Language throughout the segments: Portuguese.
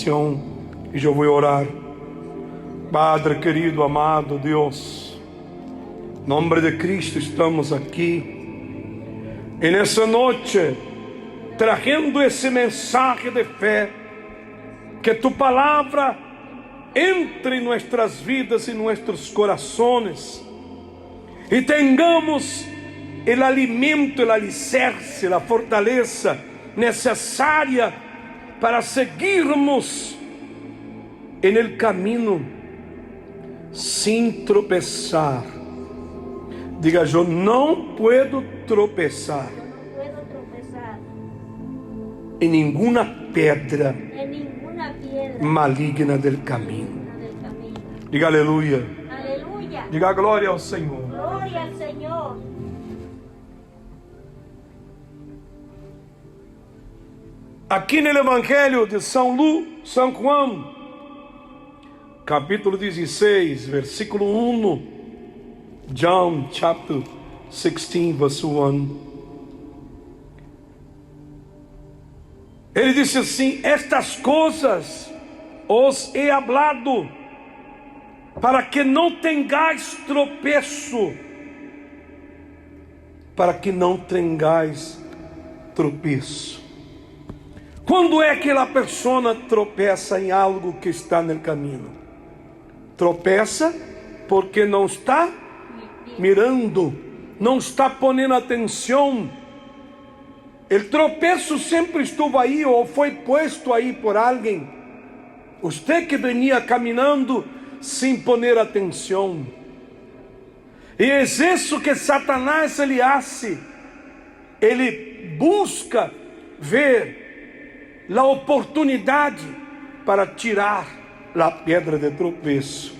oração e eu vou orar. Padre querido, amado Deus, em nome de Cristo estamos aqui, e nessa noite, trazendo esse mensagem de fé, que tu palavra entre em nossas vidas e nossos corações, e tenhamos o alimento, o alicerce, a fortaleza necessária para seguirmos no caminho sem tropeçar. Diga, eu não puedo tropeçar em nenhuma pedra maligna del caminho. Diga aleluia. Diga glória ao Senhor. Glória ao Senhor. Aqui no Evangelho de São João, capítulo 16, versículo 1, John chapter 16, verse 1. Ele disse assim: estas coisas os he hablado, para que não tenhais tropeço. Para que não tenhais tropeço. Quando é que a pessoa tropeça em algo que está no caminho? Tropeça porque não está mirando, não está ponendo atenção. O tropeço sempre estuvo aí, ou foi posto aí por alguém. Você que venia caminhando sem poner atenção. E é isso que Satanás ele hace. Ele busca ver a oportunidade para tirar a pedra de tropeço.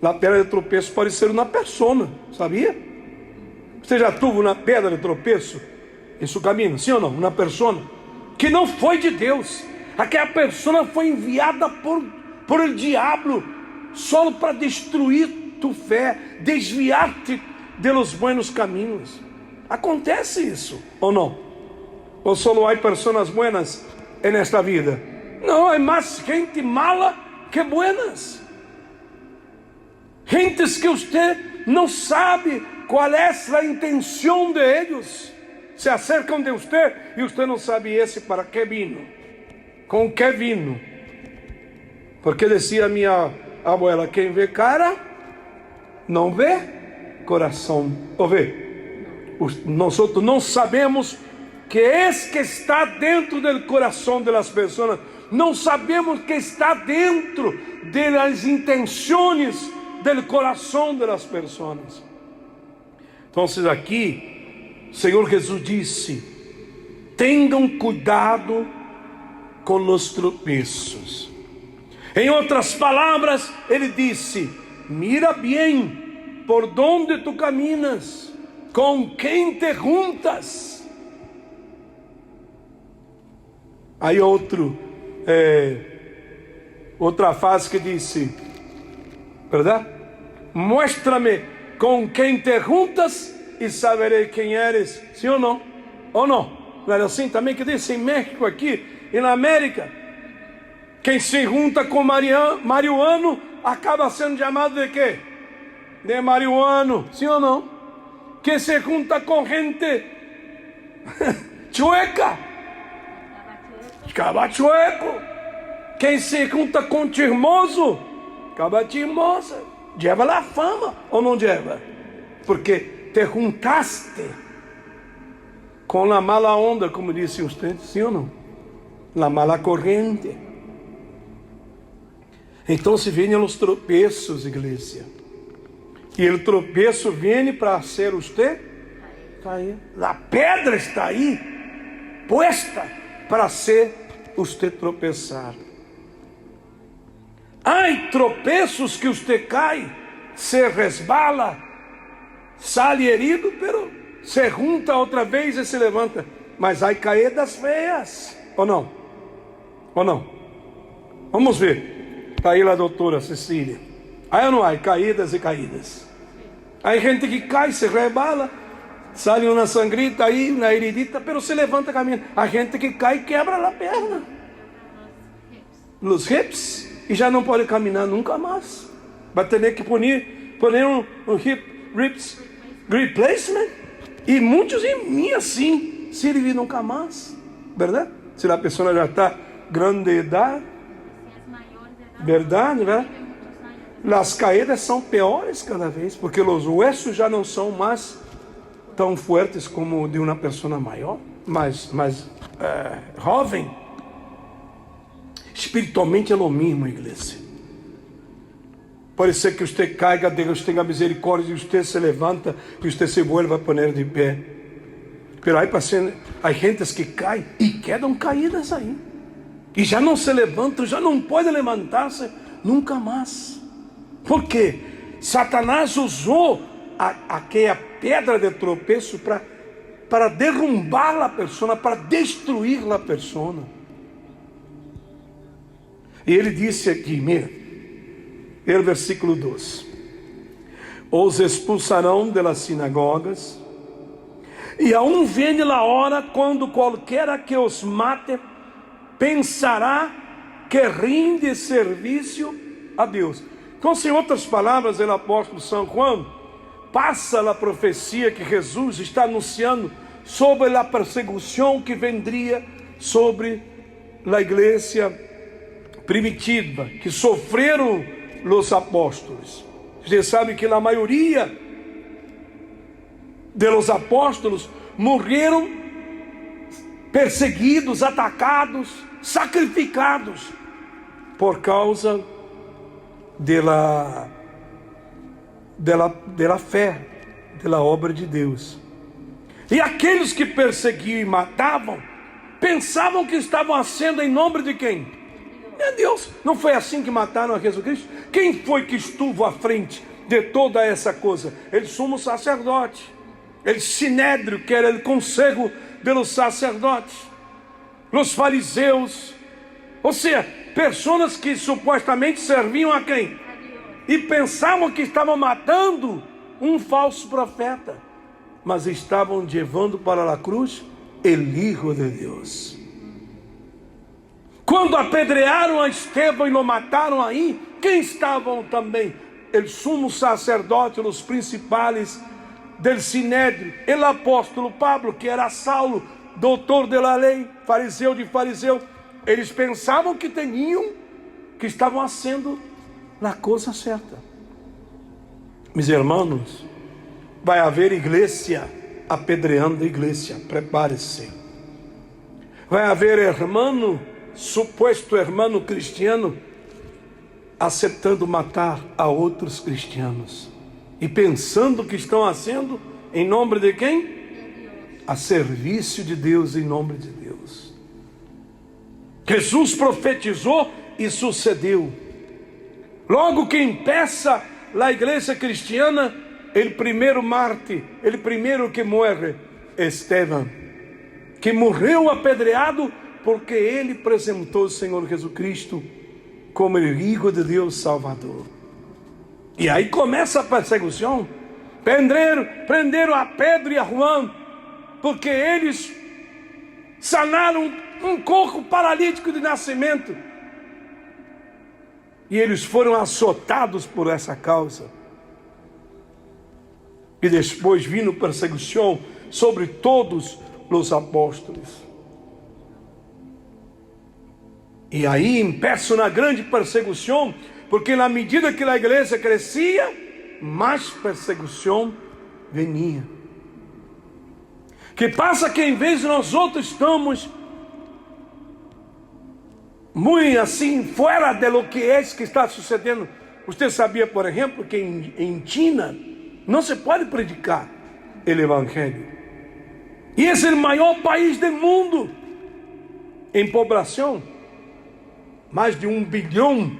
A pedra de tropeço pode ser uma pessoa, sabia? Você já teve uma pedra de tropeço em seu caminho, sim ou não? Uma pessoa que não foi de Deus. Aquela pessoa foi enviada por o diabo só para destruir tu fé, desviar-te de los buenos caminhos. Acontece isso ou não? Ou só há pessoas buenas nesta vida? Não, há mais gente mala que buenas. Gentes que você não sabe qual é a intenção de eles. Se acercam de você e você não sabe esse para que vino. Com que vino? Porque dizia minha abuela: quem vê cara, não vê coração. Ou vê? Nós não sabemos que que está dentro do coração das pessoas. Não sabemos que está dentro das intenções do coração das pessoas. Então aqui, o Senhor Jesus disse: tenham cuidado com os tropeços. Em outras palavras, ele disse: mira bem por onde tu caminas, com quem te juntas. Aí outra frase que disse, verdade? Mostra-me com quem te juntas e saberei quem eres. Sim ou não? Ou não? Não era assim também que disse em México, aqui e na América? Quem se junta com marihuano acaba sendo chamado de quê? De marihuano. Sim ou não? Quem se junta com gente chueca acaba chueco. Quem se junta com chismoso acaba chismosa. Leva lá a fama ou não leva? Porque te juntaste com a mala onda, como disse você, sim ou não? La mala corrente. Então se vêm os tropeços, igreja. E o tropeço vem para ser você cair. A pedra está aí, posta para ser você tropeçar. Há tropeços que você cai, se resbala, sai herido, pero se junta outra vez e se levanta. Mas há caídas feias, ou não? Ou não? Vamos ver. Está aí a doutora Cecília. Há ou não há caídas e caídas? Há gente que cai, se rebala, sai uma sangrita aí, uma heridita, pero se levanta caminhando. Há gente que cai e quebra a perna. nos hips e já não pode caminhar nunca mais. Vai ter que poner um hip replacement. E muitos em mim assim, servir nunca mais, verdade? Se a pessoa já está grande de idade, verdade, né? As caídas são piores cada vez, porque os huesos já não são mais tão fortes como de uma pessoa maior, mais jovem. Espiritualmente é o mesmo, igreja. Pode ser que você caiga, Deus tenha misericórdia e você se levanta e você se vuelva a poner de pé. Pero há gentes que caem e quedam caídas aí. E já não se levantam, já não podem levantar-se nunca mais. Por quê? Satanás usou aquela pedra de tropeço para derrubar a pessoa, para destruir a pessoa. E ele disse aqui, mira, o versículo 2: os expulsarão das sinagogas, e aún vem a hora quando qualquer que os mate pensará que rinde serviço a Deus. Então, em outras palavras, o apóstolo São João passa a profecia que Jesus está anunciando sobre a perseguição que vendria sobre a igreja primitiva, que sofreram os apóstolos. Você sabe que a maioria dos apóstolos morreram perseguidos, atacados, sacrificados por causa da fé, da obra de Deus. E aqueles que perseguiam e matavam pensavam que estavam fazendo em nome de quem? De Deus. Não foi assim que mataram a Jesus Cristo? Quem foi que estuvo à frente de toda essa coisa? Ele sumo sacerdote, ele sinédrio, que era o conselho dos sacerdotes, os fariseus, ou seja, pessoas que supostamente serviam a quem? E pensavam que estavam matando um falso profeta, mas estavam levando para a cruz o Hijo de Deus. Quando apedrearam a Estevão e o mataram aí, quem estavam também? O sumo sacerdote, os principais del sinédrio, o apóstolo Pablo, que era Saulo, doutor da lei, fariseu de fariseu. Eles pensavam que estavam fazendo a coisa certa. Meus irmãos, vai haver igreja apedreando a igreja, prepare-se. Vai haver suposto irmão cristiano aceitando matar a outros cristianos e pensando que estão fazendo em nome de quem? A serviço de Deus, em nome de Deus. Jesus profetizou e sucedeu. Logo que empeça a igreja cristiana, o primeiro mártir, o primeiro que morre, Estevão, que morreu apedreado porque ele apresentou o Senhor Jesus Cristo como o Hijo de Deus Salvador. E aí começa a perseguição. Prenderam a Pedro e a João, porque eles sanaram um corpo paralítico de nascimento. E eles foram açotados por essa causa. E depois vindo perseguição sobre todos os apóstolos. E aí empeça uma grande perseguição, porque na medida que a igreja crescia, mais perseguição venia. Que passa que em vez de nós outros estamos muito assim, fora de lo que está sucedendo. Você sabia, por exemplo, que em China não se pode predicar o Evangelho. E esse é o maior país do mundo em população. Mais de 1 bilhão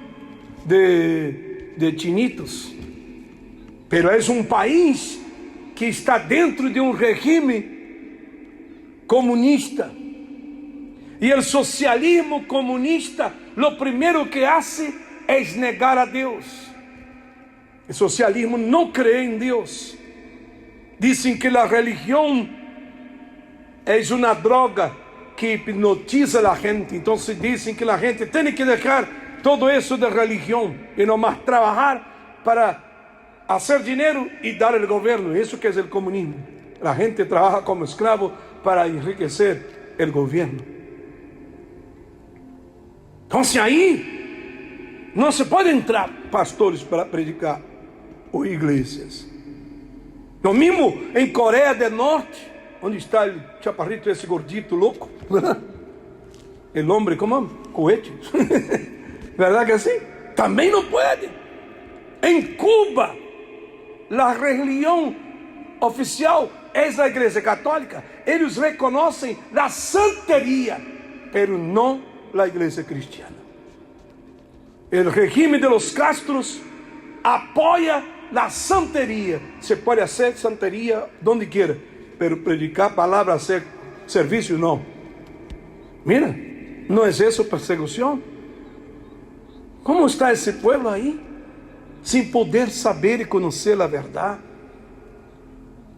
de chinitos. Pero é um país que está dentro de um regime comunista. E o socialismo comunista, o primeiro que faz é negar a Deus. O socialismo não crê em Deus. Dizem que a religião é uma droga que hipnotiza a gente. Então dizem que a gente tem que deixar todo isso de religião e não mais trabalhar para fazer dinheiro e dar o governo. Isso que é o comunismo. A gente trabalha como escravo para enriquecer o governo. Então, aí não se pode entrar pastores para predicar ou igrejas. No mesmo em Coreia do Norte, onde está o chaparrito, esse gordito louco, o homem, como cohete, verdade que assim? Também não pode. Em Cuba, a religião oficial é a Igreja Católica. Eles reconhecem a santeria, mas não a Igreja Cristiana. O regime de los Castros apoia a santeria. Se pode fazer santeria donde quiera, mas predicar a palavra, hacer serviço, não. Mira, não é isso perseguição? Como está esse povo aí? Sem poder saber e conhecer a verdade.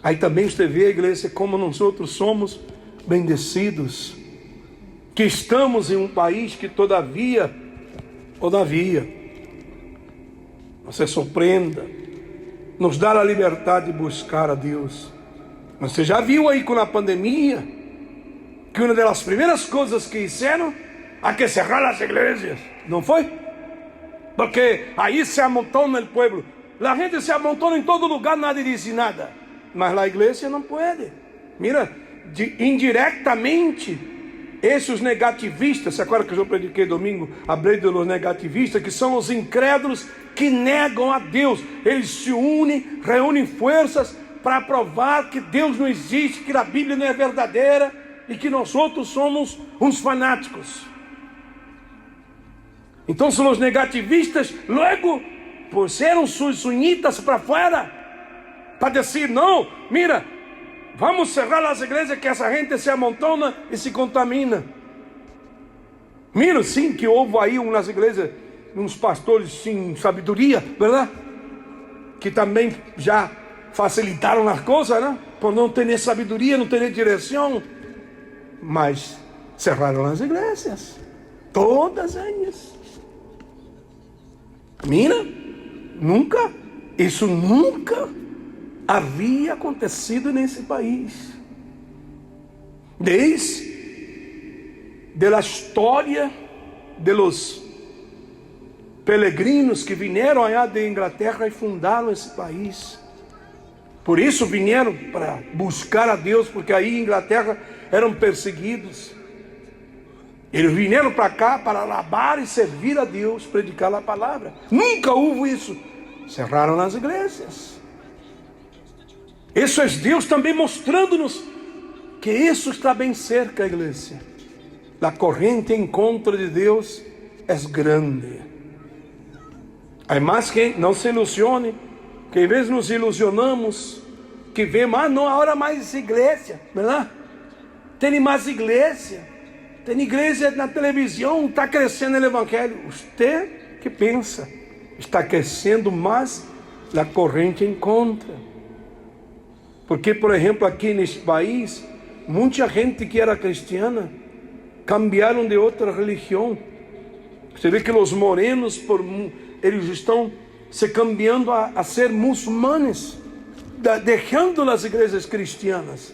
Aí também você vê a igreja como nós outros somos bendecidos, que estamos em um país que todavia, você surpreenda, nos dá a liberdade de buscar a Deus. Você já viu aí com a pandemia, que uma das primeiras coisas que fizeram é que cerrar as igrejas, não foi? Porque aí se amontona o povo. A gente se amontona em todo lugar, nada diz nada. Mas a igreja não pode. Mira, indiretamente, esses negativistas, se acorda que eu prediquei domingo, hablei de los negativistas, que são os incrédulos que negam a Deus. Eles se unem, reúnem forças para provar que Deus não existe, que a Bíblia não é verdadeira e que nós outros somos uns fanáticos. Então são os negativistas, logo puseram suas unhitas para fora, para dizer, não, mira, vamos cerrar as igrejas que essa gente se amontona e se contamina. Mira, sim, que houve aí umas igrejas, uns pastores sem sabedoria, verdade? Que também já facilitaram as coisas, né? Por não ter sabedoria, não ter direção. Mas cerraram as igrejas, todas elas. Mira, isso nunca havia acontecido nesse país. Desde a história de los peregrinos que vieram allá de Inglaterra e fundaram esse país. Por isso vieram para buscar a Deus, porque aí em Inglaterra eram perseguidos. Eles vieram para cá para alabar e servir a Deus, predicar a palavra. Nunca houve isso. Cerraram as igrejas. Isso é Deus também mostrando-nos que isso está bem cerca da igreja. A corrente em contra de Deus é grande. Además que não se ilusione, que às vezes nos ilusionamos, que vemos, não há hora mais igreja, não? Tem mais igreja. Tem igreja na televisão, está crescendo o evangelho. Você que pensa, está crescendo mais a corrente em contra. Porque, por exemplo, aqui neste país, muita gente que era cristiana cambiaram de outra religião. Você vê que os morenos, eles estão se cambiando a ser muçulmanos, deixando as igrejas cristianas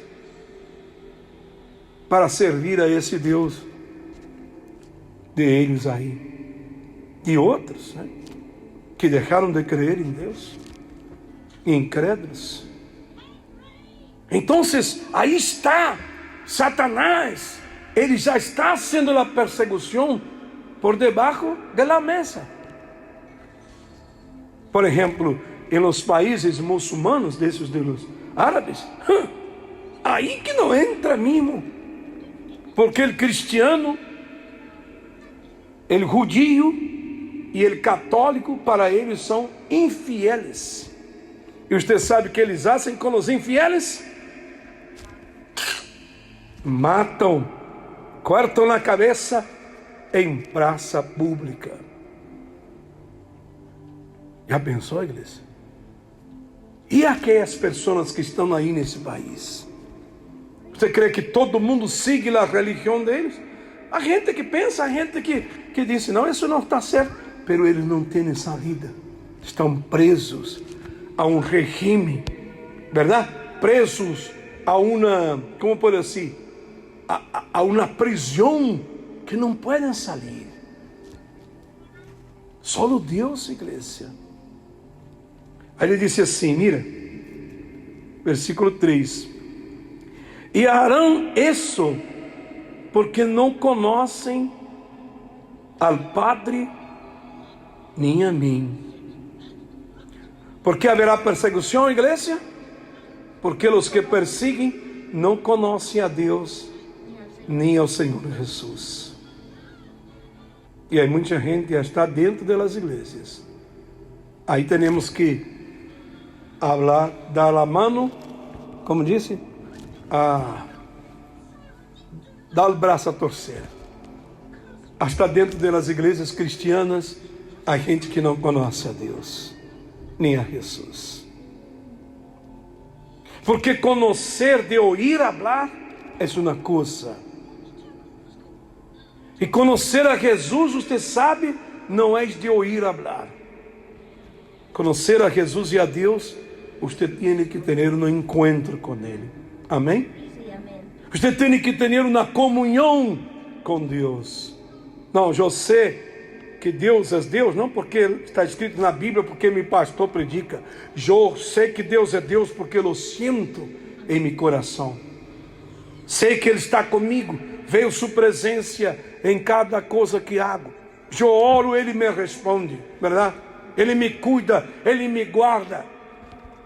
para servir a esse Deus deles aí. E outros, né, que deixaram de crer em Deus, incrédulos. Então, aí está Satanás, ele já está sendo a perseguição por debaixo da mesa. Por exemplo, em los países muçulmanos, desses de los árabes, aí que não entra mesmo, porque o cristiano, o judio e o católico, para eles são infieles. E você sabe o que eles fazem com os infieles? Matam, cortam na cabeça em praça pública. Já pensou, igreja? E aquelas pessoas que estão aí nesse país? Você crê que todo mundo sigue a religião deles? A gente que pensa, a gente que diz, não, isso não está certo. Mas eles não têm saída. Estão presos a um regime, verdade? Presos a uma, como pode assim, a uma prisão que não podem sair. Só Deus, igreja. Aí ele disse assim, mira, versículo 3. E harão isso porque não conhecem ao Padre nem a mim. Porque haverá perseguição, igreja? Porque os que perseguem não conhecem a Deus nem ao Senhor Jesus. E aí muita gente já está dentro das igrejas. Aí temos que falar, dar a mão, como disse, dar o braço a torcer. Hasta dentro das igrejas cristianas, há gente que não conhece a Deus, nem a Jesus. Porque conhecer de ouvir falar é uma coisa. E conhecer a Jesus, você sabe, não é de ouvir falar. Conhecer a Jesus e a Deus, você tem que ter um encontro com Ele. Amém? Sim, amém. Você tem que ter uma comunhão com Deus. Não, eu sei que Deus é Deus, não porque está escrito na Bíblia, porque meu pastor predica. Eu sei que Deus é Deus porque eu sinto em meu coração. Sei que Ele está comigo. Veio sua presença em cada coisa que hago. Eu oro, Ele me responde, verdade? Ele me cuida, Ele me guarda.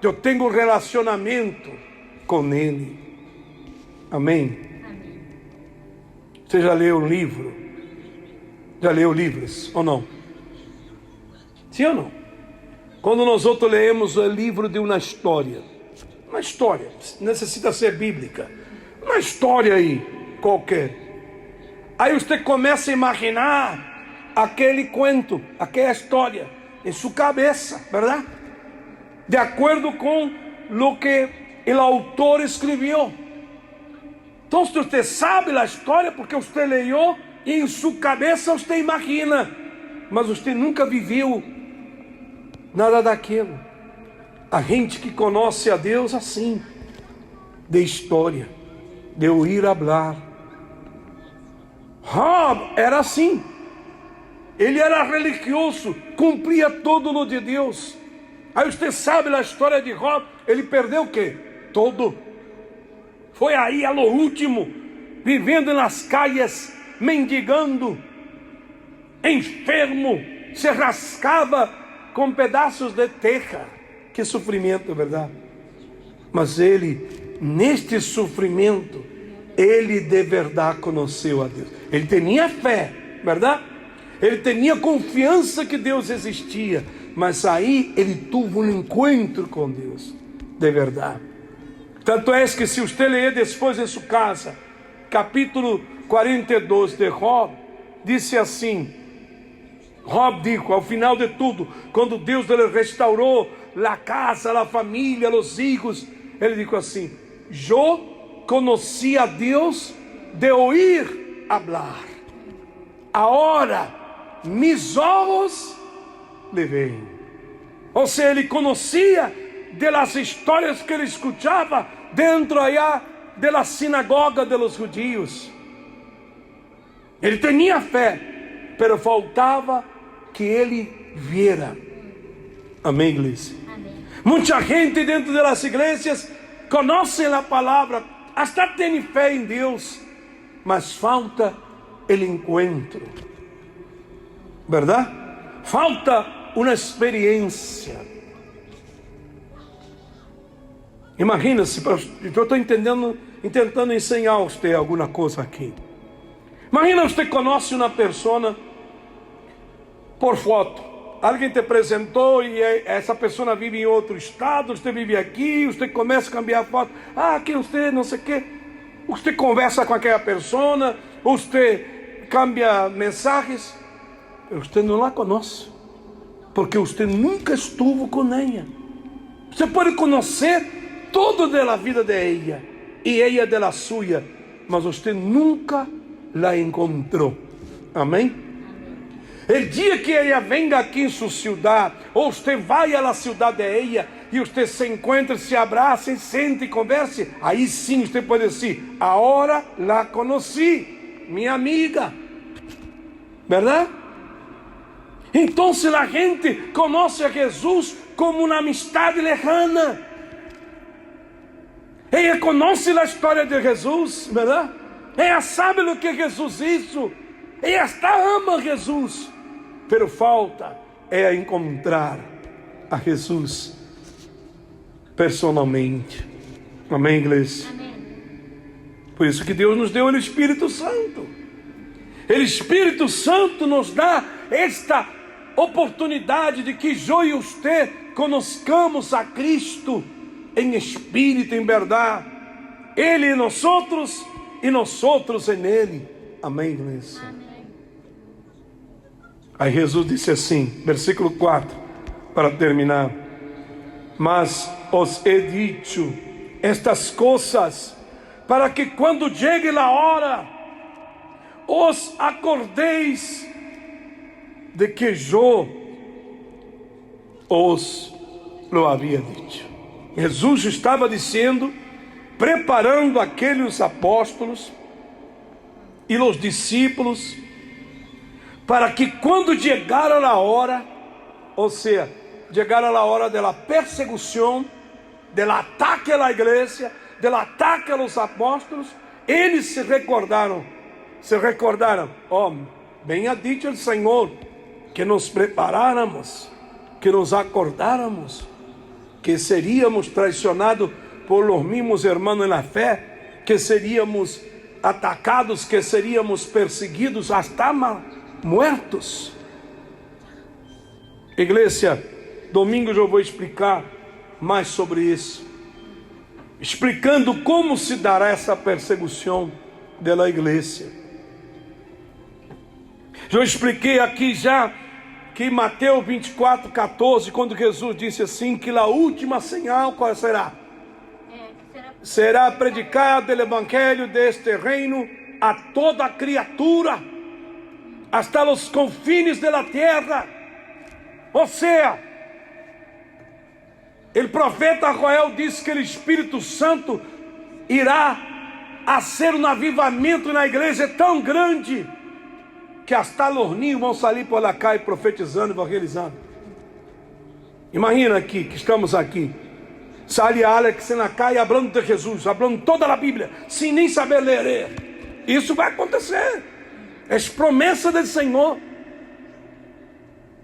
Eu tenho um relacionamento com Ele. Amém? Amém. Você já leu um livro? Já leu livros ou não? Sim ou não? Quando nós outros lemos o livro de uma história, necessita ser bíblica, uma história aí qualquer. Aí você começa a imaginar aquele conto, aquela história em sua cabeça, verdade? De acordo com o que o autor escreveu. Então você sabe a história porque você leu e em sua cabeça você imagina, mas você nunca viveu nada daquilo. A gente que conhece a Deus assim, de história, de ouvir falar. Job era assim. Ele era religioso, cumpria todo o de Deus. Aí você sabe a história de Job, ele perdeu o quê? Todo. Foi aí a lo último, vivendo nas calles, mendigando, enfermo, se rascava com pedaços de terra. Que sofrimento, verdade? Mas ele, neste sofrimento, ele de verdade conheceu a Deus. Ele tinha fé, verdade? Ele tinha confiança que Deus existia. Mas aí ele teve um encontro com Deus, de verdade. Tanto é que se você ler depois em sua casa, capítulo 42 de Job, disse assim, Job dijo, ao final de tudo, quando Deus lhe restaurou a casa, a família, os filhos, ele disse assim, eu conheci a Deus de ouvir falar. Agora, mis olhos le veem. Ou seja, ele conhecia das histórias que ele escutava dentro allá da sinagoga de los judíos. Ele tinha fé, pero faltava que ele viera. Amém, igreja? Amém. Muita gente dentro das igrejas conhece a palavra, até tem fé em Deus, mas falta o encontro, verdade? Falta uma experiência. Imagina-se, eu estou tentando ensinar a você alguma coisa aqui. Imagina você conhece uma pessoa por foto. Alguém te apresentou e essa pessoa vive em outro estado, você vive aqui, você começa a cambiar foto. Ah, que você não sei o quê. Você conversa com aquela pessoa, você cambia mensagens, você não a conhece, porque você nunca estuvo com ela. Você pode conhecer tudo da vida dela, e ella de la suya, mas você nunca la encontrou. Amém? El dia que ella venga aqui em sua cidade, ou você vai à cidade de ella, e você se encontra, se abraça, sente e converse, aí sim você pode dizer: agora la conheci, minha amiga. Verdade? Então a gente conhece a Jesus como uma amistade lejana. Ela conhece a história de Jesus, verdade? Ela sabe o que Jesus hizo. Ela ama Jesus. Pero falta encontrar a Jesus personalmente. Amém, igreja? Amém. Por isso que Deus nos deu o Espírito Santo. O Espírito Santo nos dá esta oportunidade de que eu e você conozcamos a Cristo em espírito, em verdade. Ele em nós e nós em Ele. Amém, igreja? Amém. Aí Jesus disse assim, versículo 4, para terminar: mas os he dicho estas coisas, para que quando chegue a hora, os acordéis de que eu os lo havia dito. Jesus estava dizendo, preparando aqueles apóstolos e os discípulos, para que quando chegar a hora, ou seja, chegar a hora da perseguição, do ataque à igreja, do ataque aos apóstolos, eles se recordaram, bem ha dicho o Senhor, que nos preparáramos, que nos acordáramos, que seríamos traicionados por los mismos hermanos na fé, que seríamos atacados, que seríamos perseguidos, hasta muertos. Igreja, domingo eu vou explicar mais sobre isso, explicando como se dará essa perseguição da igreja. Eu expliquei aqui já que Mateus 24:14, quando Jesus disse assim, que a última sinal, qual será? Será predicado o evangelho deste reino a toda criatura, hasta os confines da terra. Ou seja, o profeta Joel disse que o Espírito Santo irá a ser um avivamento na igreja tão grande, que hasta os ninhos vão sair por lá cá profetizando, evangelizando. Imagina aqui, que estamos aqui, sai Alex na calle falando de Jesus, falando toda a Bíblia, sem nem saber ler. Isso vai acontecer, é promessa do Senhor.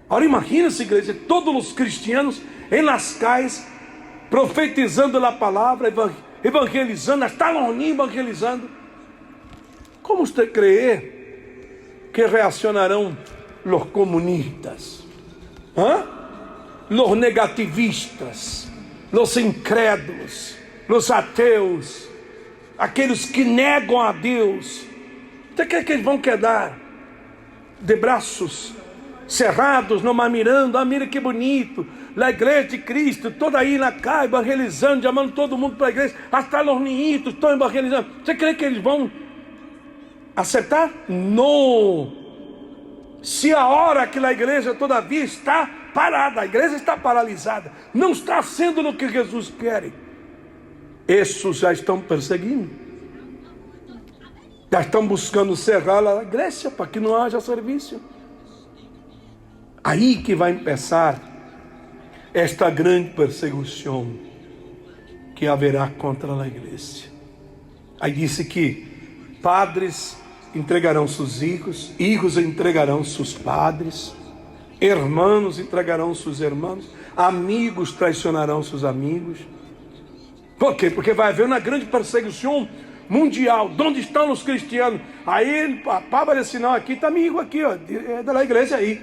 Agora imagina-se, igreja, todos os cristianos em las calles, profetizando a palavra, evangelizando, hasta os ninhos evangelizando. Como você crê que reaccionarão os comunistas, os negativistas, os incrédulos, os ateus, aqueles que negam a Deus? Você quer que eles vão quedar de braços cerrados, não mirando? Mira que bonito, a igreja de Cristo, toda aí na calle, evangelizando, chamando todo mundo para a igreja, até os niñitos estão evangelizando. Você crê que eles vão acertar? Não. Se a hora que a igreja todavia está parada, a igreja está paralisada, não está sendo o que Jesus quer, esses já estão perseguindo, já estão buscando cerrar a igreja para que não haja serviço. Aí que vai começar esta grande perseguição que haverá contra a igreja. Aí disse que padres entregarão seus filhos, filhos entregarão seus padres, irmãos entregarão seus irmãos, amigos traicionarão seus amigos. Por quê? Porque vai haver uma grande perseguição mundial. De onde estão os cristianos? Aí o Papa vai dizer, não, aqui está amigo aqui, ó, é da igreja aí.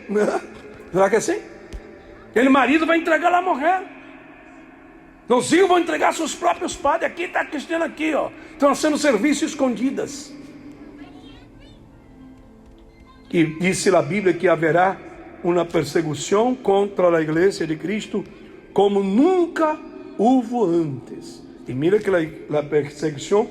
Será que é assim? Aquele marido vai entregar lá a mulher, os filhos vão entregar seus próprios padres. Aqui está cristiano aqui, ó, estão sendo serviços escondidas. E disse a Bíblia que haverá uma perseguição contra a igreja de Cristo como nunca houve antes. E mira que a perseguição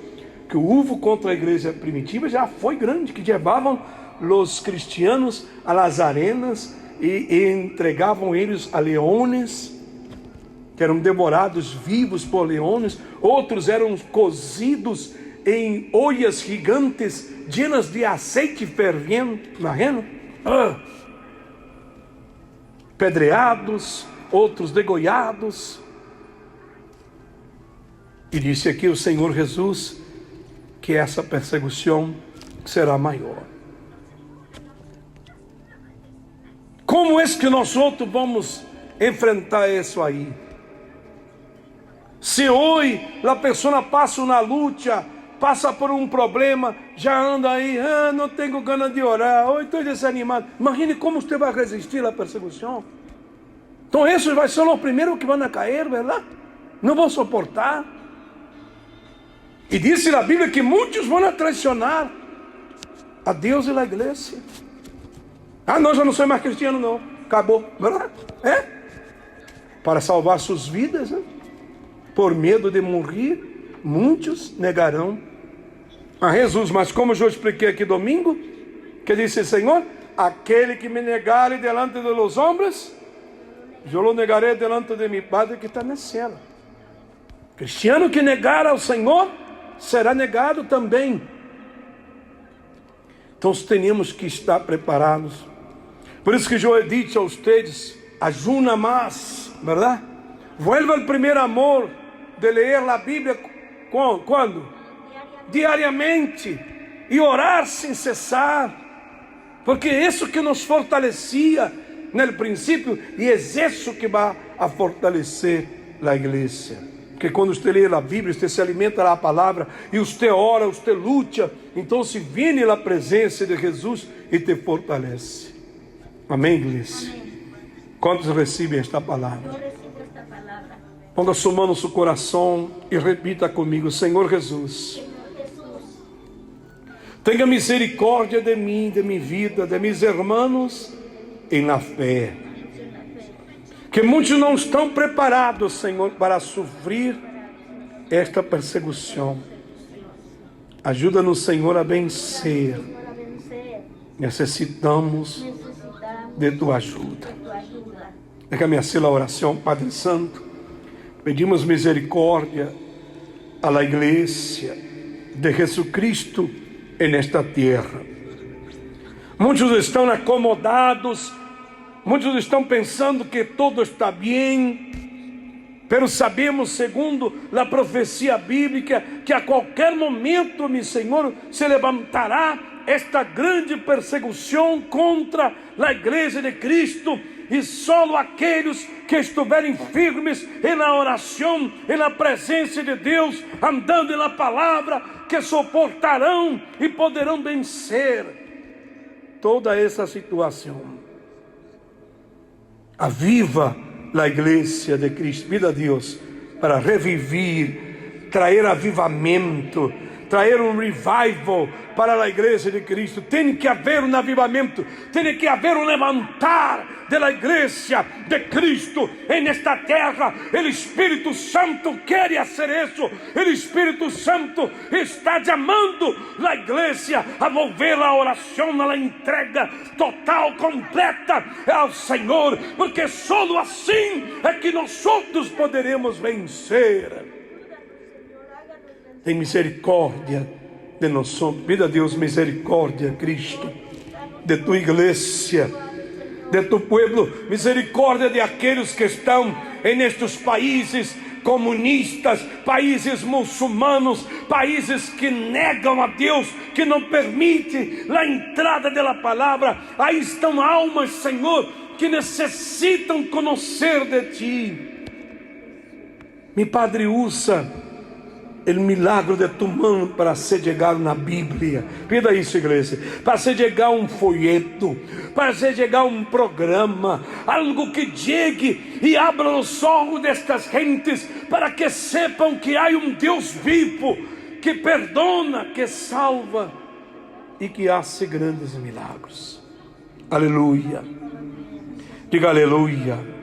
que houve contra a igreja primitiva já foi grande, que levavam os cristianos a las arenas e entregavam eles a leões, que eram devorados vivos por leões. Outros eram cozidos em olhas gigantes, llenas de azeite fervente, imagina? Pedreados, outros degollados. E disse aqui o Senhor Jesus que essa perseguição será maior. Como é que nós outros vamos enfrentar isso aí? Se hoje a pessoa passa na luta, passa por um problema, já anda aí, não tenho ganas de orar, hoje estou desanimado. Imagine como você vai resistir à perseguição. Então esses vai ser os primeiros que vão a cair, verdade? Não vão suportar. E diz a Bíblia que muitos vão traicionar a Deus e a igreja. Não, já não sou mais cristiano, não. Acabou, verdade? Para salvar suas vidas, por medo de morrer, muitos negarão a Jesus. Mas como eu expliquei aqui domingo, que disse o Senhor: aquele que me negare delante de los homens, eu lo negaré delante de mi Padre que está no céu. Cristiano que negar ao Senhor será negado também. Então temos que estar preparados. Por isso que eu he dicho a vocês: ayuna mais, verdade? Vuelva ao primeiro amor de ler a Bíblia. Quando? Diariamente. E orar sem cessar. Porque é isso que nos fortalecia no princípio, e é isso que vai a fortalecer a igreja. Porque quando você lê a Bíblia, você se alimenta da palavra, e você ora, você luta, então se vem na presença de Jesus e te fortalece. Amém, igreja? Amém. Quantos recebem esta palavra? Eu recebo esta palavra. Ponga sua mão no seu coração e repita comigo: Senhor Jesus, tenha misericórdia de mim, de minha vida, de meus irmãos e na fé. Que muitos não estão preparados, Senhor, para sofrer esta perseguição. Ajuda-nos, Senhor, a vencer. Necessitamos de tua ajuda. Déjame hacer a oração, Padre Santo. Pedimos misericórdia a la igreja de Jesucristo en esta terra. Muitos estão acomodados, muitos estão pensando que tudo está bem, pero sabemos, segundo a profecia bíblica, que a qualquer momento, meu Senhor, se levantará esta grande perseguição contra a igreja de Cristo, e só aqueles que estiverem firmes na oração, na presença de Deus, andando na palavra, que suportarão e poderão vencer toda essa situação. Aviva a igreja de Cristo, pida a Deus para reviver, trazer avivamento, trazer um revival para a igreja de Cristo. Tem que haver um avivamento, tem que haver um levantar da igreja de Cristo nesta terra. O Espírito Santo quer fazer isso. O Espírito Santo está chamando a igreja a volver a oração, a entrega total, completa ao Senhor, porque só assim é que nós outros poderemos vencer. Tem misericórdia de nós. Pida a Deus misericórdia, Cristo, de tua igreja, de tu pueblo, misericórdia de aqueles que estão nestes países comunistas, países muçulmanos, países que negam a Deus, que não permite a entrada da palavra. Aí estão almas, Senhor, que necessitam conhecer de Ti. Mi Padre, usa o milagre de tu mão para se chegar na Bíblia. Pida isso, igreja, para se chegar um folheto, para se chegar um programa, algo que chegue e abra os olhos destas gentes, para que sepam que há um Deus vivo, que perdona, que salva e que hace grandes milagres. Aleluia. Diga aleluia.